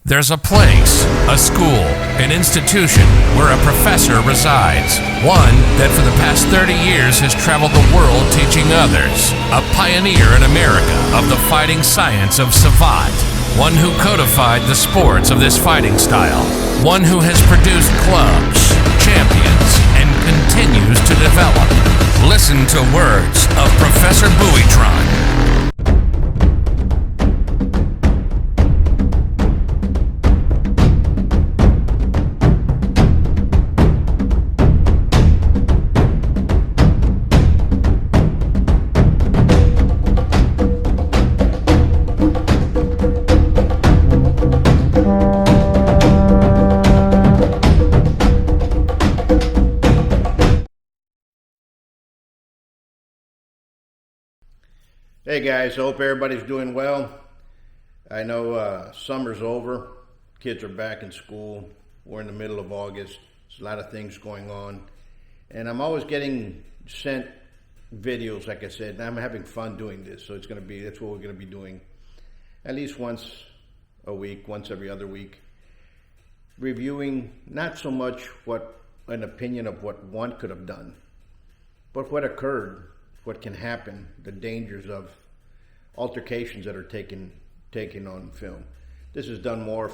There's a place, a school, an institution where a professor resides. One that for the past 30 years has traveled the world teaching others. A pioneer in America of the fighting science of Savate. One who codified the sports of this fighting style. One who has produced clubs, champions, and continues to develop. Listen to words of Professor Buitron. Hey guys, hope everybody's doing well. I know summer's over, kids are back in school, we're in the middle of August, there's a lot of things going on, and I'm always getting sent videos, like I said, and I'm having fun doing this, so that's what we're going to be doing at least once a week, once every other week, reviewing not so much what an opinion of what one could have done, but what occurred, what can happen, the dangers of altercations that are taken on film. This is done more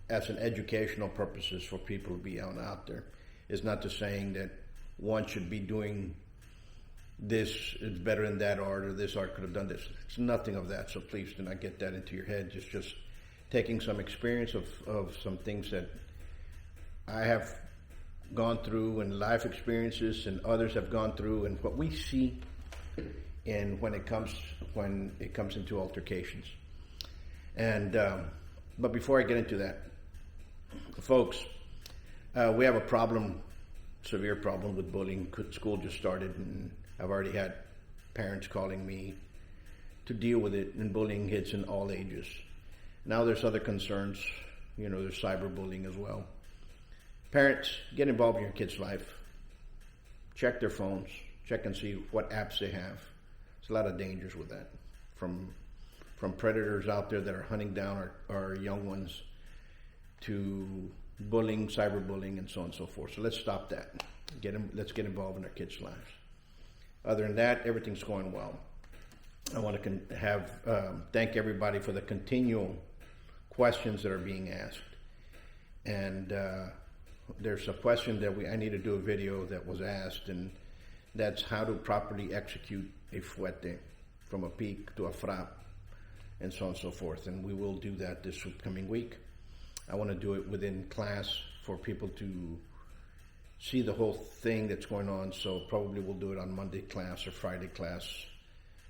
as an educational purposes for people to be out there. It's not to saying that one should be doing this is better than that art, or this art could have done this. It's nothing of that, so please do not get that into your head. Just taking some experience of some things that I have gone through, and life experiences and others have gone through, and what we see and when it comes into altercations. And but before I get into that, folks, we have a severe problem with bullying. School just started, and I've already had parents calling me to deal with it, and bullying hits in all ages. Now there's other concerns, there's cyberbullying as well. Parents, get involved in your kid's life. Check their phones. Check and see what apps they have. There's a lot of dangers with that. From predators out there that are hunting down our young ones, to bullying, cyberbullying, and so on and so forth. So let's stop that. Let's get involved in our kids' lives. Other than that, everything's going well. I want to thank everybody for the continual questions that are being asked. And there's a question that I need to do a video that was asked, and that's how to properly execute a fuete from a peak to a frap, and so on and so forth. And we will do that this upcoming week. I want to do it within class for people to see the whole thing that's going on. So probably we'll do it on Monday class or Friday class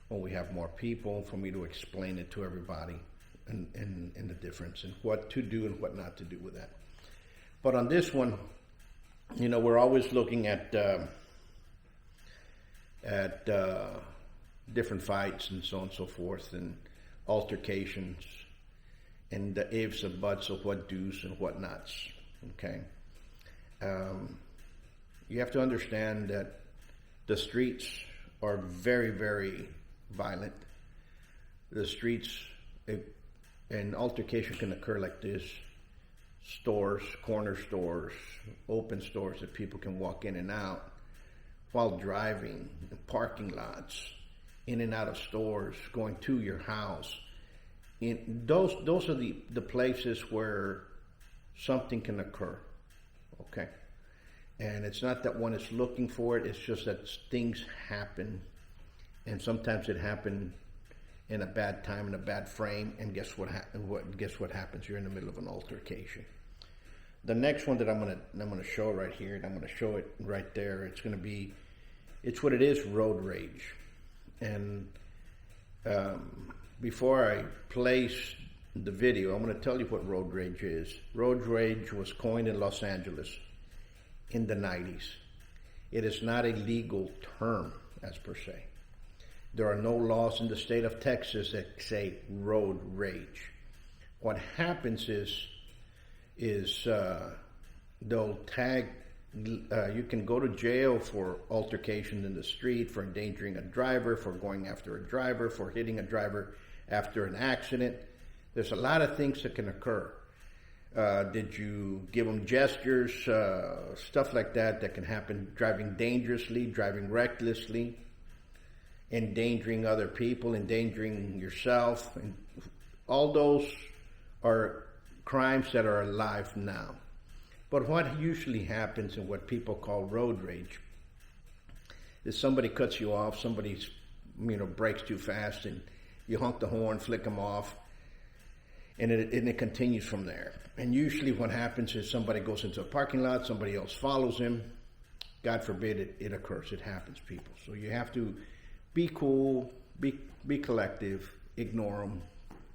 when we have more people, for me to explain it to everybody and the difference and what to do and what not to do with that. But on this one, we're always looking at different fights and so on and so forth, and altercations, and the ifs and buts of what do's and what nots. Okay, you have to understand that the streets are very, very violent. The streets, an altercation can occur like this. Stores, corner stores, open stores that people can walk in and out while driving, parking lots, in and out of stores, going to your house. Those are the places where something can occur, okay? And it's not that one is looking for it, it's just that things happen, and sometimes it happens in a bad time, in a bad frame, and guess what happens? You're in the middle of an altercation. The next one that I'm gonna show right here, and I'm gonna show it right there. It's what it is: road rage. And before I place the video, I'm gonna tell you what road rage is. Road rage was coined in Los Angeles in the 90s. It is not a legal term as per se. There are no laws in the state of Texas that say road rage. What happens is they'll tag, you can go to jail for altercation in the street, for endangering a driver, for going after a driver, for hitting a driver after an accident. There's a lot of things that can occur. Did you give them gestures, stuff like that that can happen? Driving dangerously, driving recklessly, endangering other people, endangering yourself. And all those are crimes that are alive now. But what usually happens and what people call road rage is somebody cuts you off, somebody brakes too fast, and you honk the horn, flick them off, and it continues from there. And usually what happens is somebody goes into a parking lot, somebody else follows him. God forbid it occurs. It happens, people. So you have to be cool, be collective, ignore them,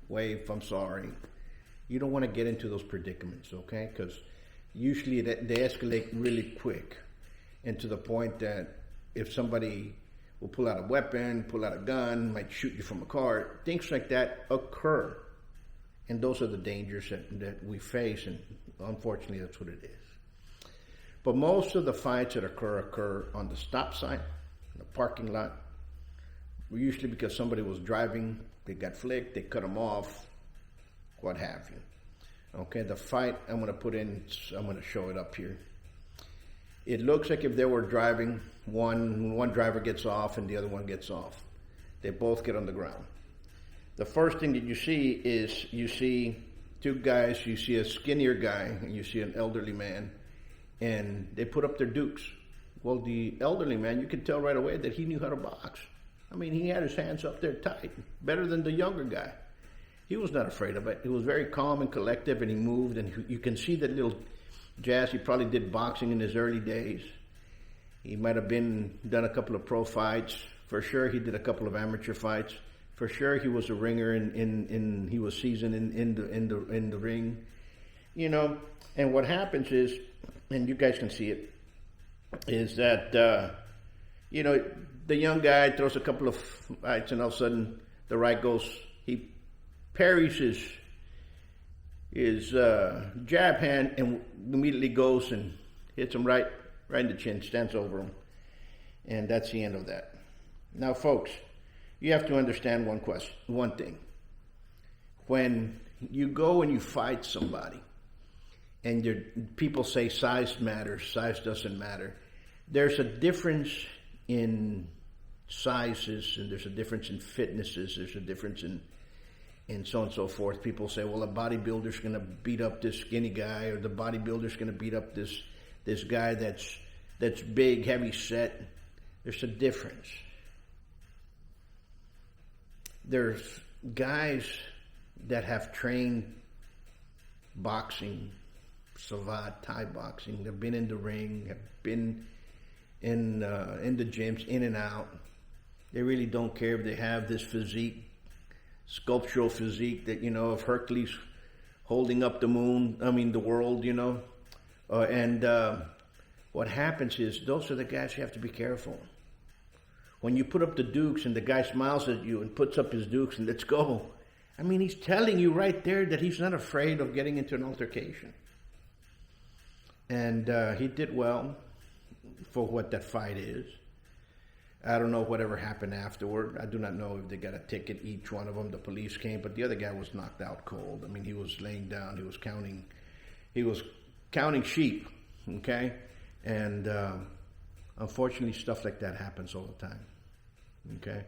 wave, I'm sorry. You don't want to get into those predicaments, okay? Because usually they escalate really quick, and to the point that if somebody will pull out a weapon, pull out a gun, might shoot you from a car, things like that occur. And those are the dangers that we face, and unfortunately that's what it is. But most of the fights that occur on the stop sign, in the parking lot, usually because somebody was driving, they got flicked, they cut them off, what have you. Okay, the fight I'm going to show it up here. It looks like if they were driving, one driver gets off and the other one gets off. They both get on the ground. The first thing that you see is you see two guys, you see a skinnier guy and you see an elderly man, and they put up their dukes. Well, the elderly man, you could tell right away that he knew how to box. I mean, he had his hands up there tight, better than the younger guy. He was not afraid of it. He was very calm and collective, and he moved, and you can see that little jazz. He probably did boxing in his early days. He might have done a couple of pro fights. For sure, he did a couple of amateur fights. For sure, he was a ringer, and he was seasoned in the ring. And what happens is, and you guys can see it, is that the young guy throws a couple of fights, and all of a sudden the right goes. He parries his jab hand and immediately goes and hits him right in the chin, stands over him, and that's the end of that. Now, folks, you have to understand one thing. When you go and you fight somebody, and people say size matters, size doesn't matter. There's a difference in sizes, and there's a difference in fitnesses, there's a difference in so on and so forth. People say, well, a bodybuilder's going to beat up this skinny guy, or the bodybuilder's going to beat up this guy that's big, heavy set. There's a difference. There's guys that have trained boxing, Savate, Thai boxing. They've been in the ring, have been in the gyms, in and out. They really don't care if they have this physique, sculptural physique that, of Hercules holding up the world, what happens is those are the guys you have to be careful. When you put up the dukes and the guy smiles at you and puts up his dukes and let's go, he's telling you right there that he's not afraid of getting into an altercation. And he did well for what that fight is. I don't know whatever happened afterward. I do not know if they got a ticket, each one of them. The police came, but the other guy was knocked out cold. He was laying down. He was counting sheep, okay? And unfortunately, stuff like that happens all the time, okay?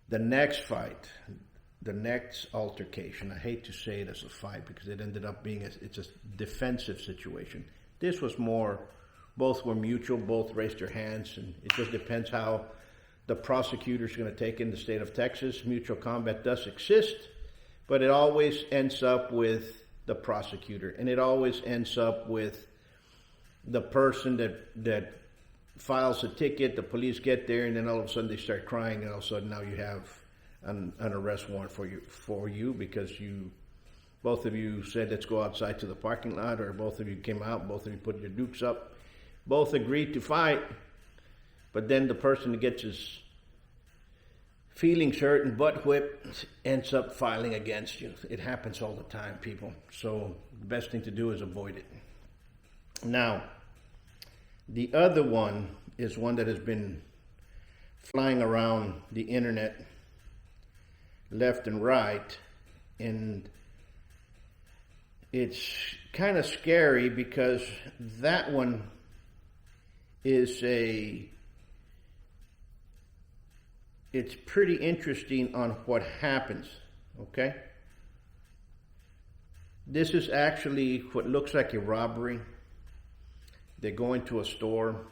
The next fight, the next altercation, I hate to say it as a fight because it ended up being it's a defensive situation. This was more, both were mutual, both raised their hands, and it just depends how the prosecutor's going to take in the state of Texas. Mutual combat does exist, but it always ends up with the prosecutor, and it always ends up with the person that files a ticket. The police get there, and then all of a sudden they start crying, and all of a sudden now you have an arrest warrant for you because both of you said let's go outside to the parking lot, or both of you came out, both of you put your dukes up, both agreed to fight, but then the person that gets his feelings hurt and butt whipped ends up filing against you. It happens all the time, people. So the best thing to do is avoid it. Now, the other one is one that has been flying around the internet left and right, And it's kind of scary because that one is it's pretty interesting on what happens, okay? This is actually what looks like a robbery. They go into a store,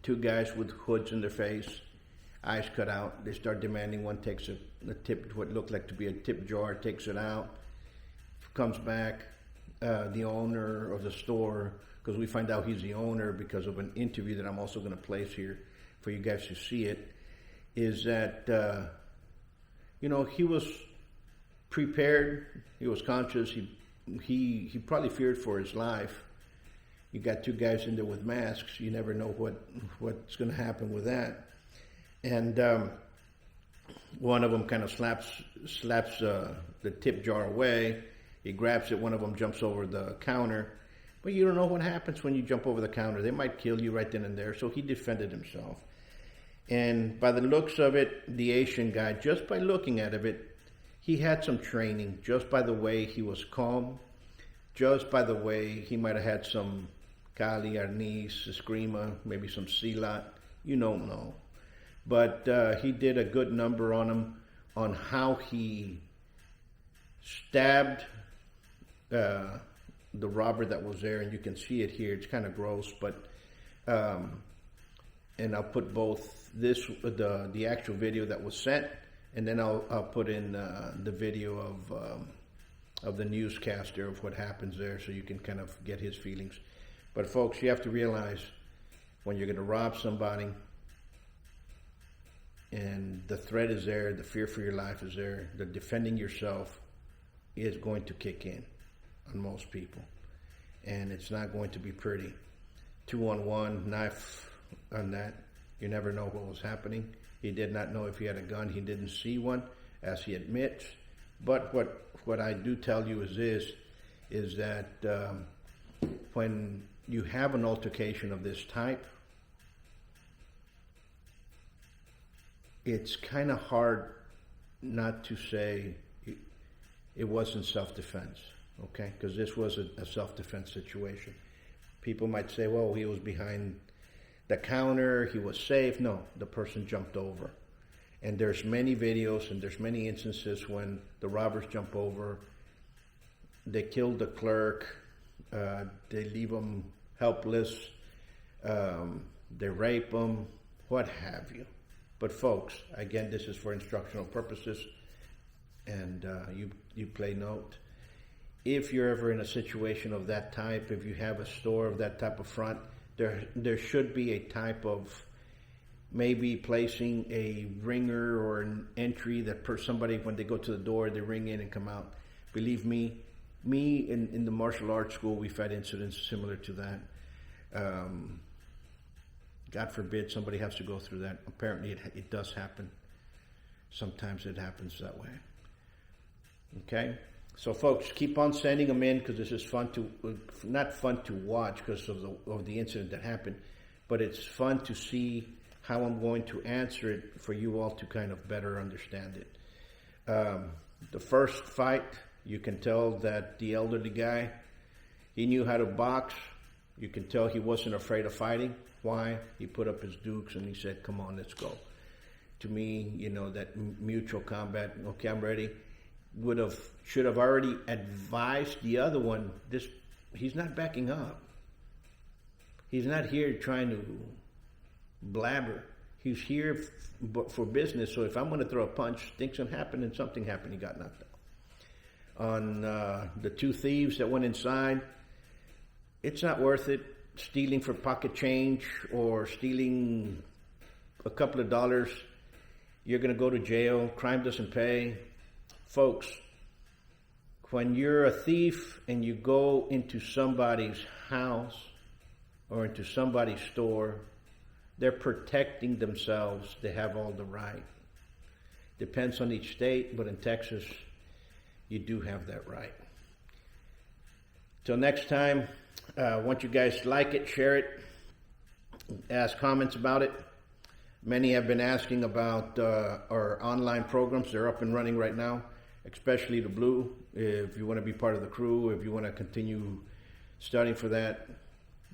two guys with hoods in their face, eyes cut out. They start demanding. One takes a tip, what looked like to be a tip jar, takes it out, comes back. The owner of the store, because we find out he's the owner because of an interview that I'm also going to place here for you guys to see it, is that, he was prepared, he was conscious, he probably feared for his life. You got two guys in there with masks, you never know what's going to happen with that. And one of them kind of slaps the tip jar away. He grabs it, one of them jumps over the counter. But you don't know what happens when you jump over the counter. They might kill you right then and there. So he defended himself. And by the looks of it, the Asian guy, just by looking at it, he had some training. Just by the way he was calm, just by the way he might have had some Kali, Arnis, Eskrima, maybe some Silat. You don't know. But he did a good number on him on how he stabbed the robber that was there, and you can see it here. It's kind of gross, but and I'll put both the actual video that was sent, and then I'll put in the video of the newscaster of what happens there, so you can kind of get his feelings. But folks, you have to realize when you're going to rob somebody, and the threat is there, the fear for your life is there, the defending yourself is going to kick in on most people, and it's not going to be pretty. 2-on-1 knife on that, you never know what was happening. He did not know if he had a gun. He didn't see one, as he admits. But what I do tell you is that when you have an altercation of this type, it's kind of hard not to say it wasn't self-defense, okay? Because this was a self-defense situation. People might say, well, he was behind the counter, he was safe. No, the person jumped over. And there's many videos and there's many instances when the robbers jump over, they kill the clerk, they leave them helpless, they rape them, what have you. But folks, again, this is for instructional purposes, and you play note. If you're ever in a situation of that type, if you have a store of that type of front, there should be a type of maybe placing a ringer or an entry that somebody, when they go to the door, they ring in and come out. Believe me in the martial arts school, we've had incidents similar to that. God forbid somebody has to go through that. Apparently it does happen. Sometimes it happens that way. Okay? So folks, keep on sending them in, because this is not fun to watch because of the incident that happened, but it's fun to see how I'm going to answer it for you all to kind of better understand it. The first fight, you can tell that the elderly guy, he knew how to box. You can tell he wasn't afraid of fighting. Why? He put up his dukes and he said, come on, let's go. To me, that mutual combat, okay, I'm ready, should have already advised the other one, he's not backing up. He's not here trying to blabber. He's here for business, so if I'm going to throw a punch, things can happen, and something happened, he got knocked out. On the two thieves that went inside, it's not worth it. Stealing for pocket change or stealing a couple of dollars, you're going to go to jail. Crime doesn't pay. Folks, when you're a thief and you go into somebody's house or into somebody's store, they're protecting themselves. They have all the right. Depends on each state, but in Texas, you do have that right. Till next time, I want you guys to like it, share it, ask comments about it. Many have been asking about our online programs. They're up and running right now. especially the blue. If you want to be part of the crew, if you want to continue studying for that,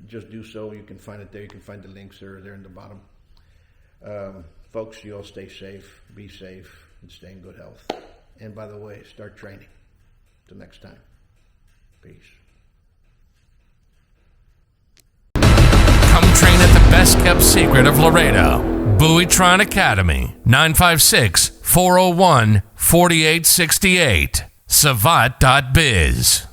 just do so. You can find it there. You can find the links there in the bottom. Folks, you all stay safe, be safe, and stay in good health. And by the way, start training. Till next time. Peace. Come train at the best kept secret of Laredo. Buoytron Academy, 956-401-4868. Savate.biz.